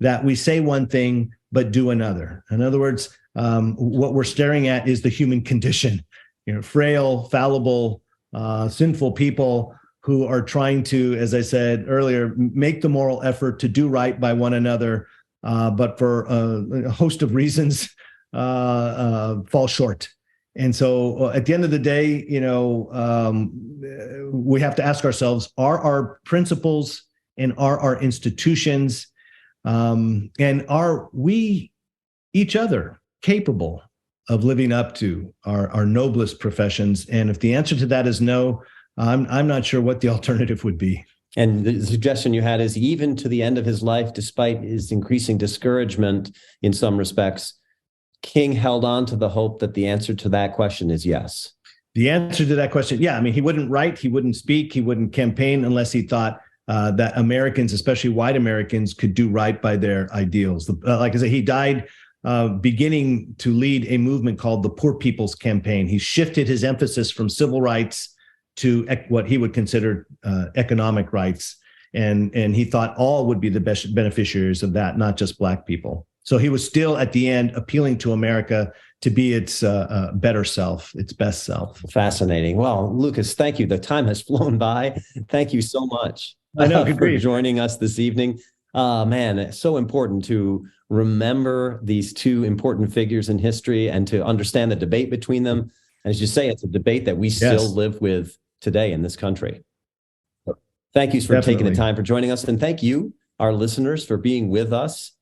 that we say one thing, but do another. In other words, what we're staring at is the human condition, frail, fallible, sinful people who are trying to, as I said earlier, make the moral effort to do right by one another, but for a host of reasons, fall short. And so at the end of the day, we have to ask ourselves, are our principles and are our institutions and are we each other capable of living up to our noblest professions? And if the answer to that is no, I'm not sure what the alternative would be. And the suggestion you had is even to the end of his life, despite his increasing discouragement in some respects, King held on to the hope that the answer to that question is yes. The answer to that question, yeah. I mean, he wouldn't write, he wouldn't speak, he wouldn't campaign unless he thought that Americans, especially white Americans, could do right by their ideals. Like I said, he died beginning to lead a movement called the Poor People's Campaign. He shifted his emphasis from civil rights to what he would consider economic rights. And he thought all would be the best beneficiaries of that, not just Black people. So he was still at the end appealing to America to be its better self, its best self. Fascinating. Well, Lucas, thank you. The time has flown by. Thank you so much for joining us this evening. Man, it's so important to remember these two important figures in history and to understand the debate between them. And as you say, it's a debate that we still live with today in this country. So thank you for taking the time for joining us. And thank you, our listeners, for being with us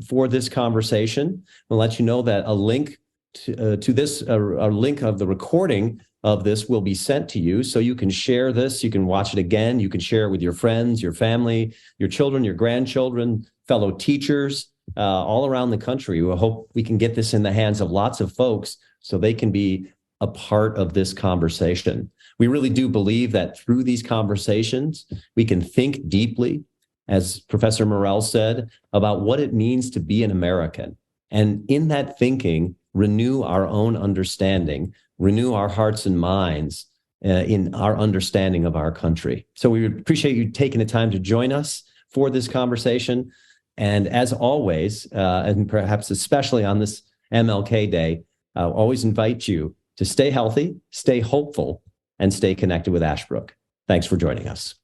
for this conversation. We'll let you know that a link to this, a link of the recording of this will be sent to you so you can share this. You can watch it again. You can share it with your friends, your family, your children, your grandchildren, fellow teachers all around the country. We hope we can get this in the hands of lots of folks so they can be a part of this conversation. We really do believe that through these conversations, we can think deeply, as Professor Morel said, about what it means to be an American. And in that thinking, renew our own understanding, renew our hearts and minds in our understanding of our country. So we appreciate you taking the time to join us for this conversation. And as always, and perhaps especially on this MLK Day, I'll always invite you to stay healthy, stay hopeful, and stay connected with Ashbrook. Thanks for joining us.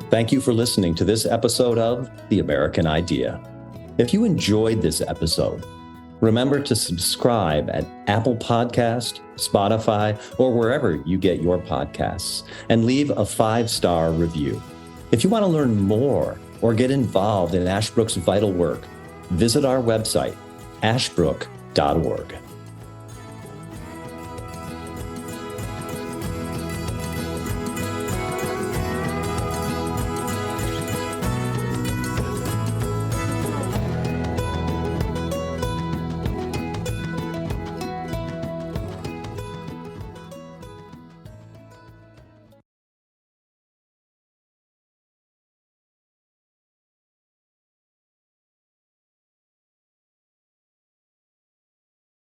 Thank you for listening to this episode of The American Idea. If you enjoyed this episode, remember to subscribe at Apple Podcast, Spotify, or wherever you get your podcasts, and leave a 5-star review. If you want to learn more or get involved in Ashbrook's vital work, visit our website, ashbrook.org.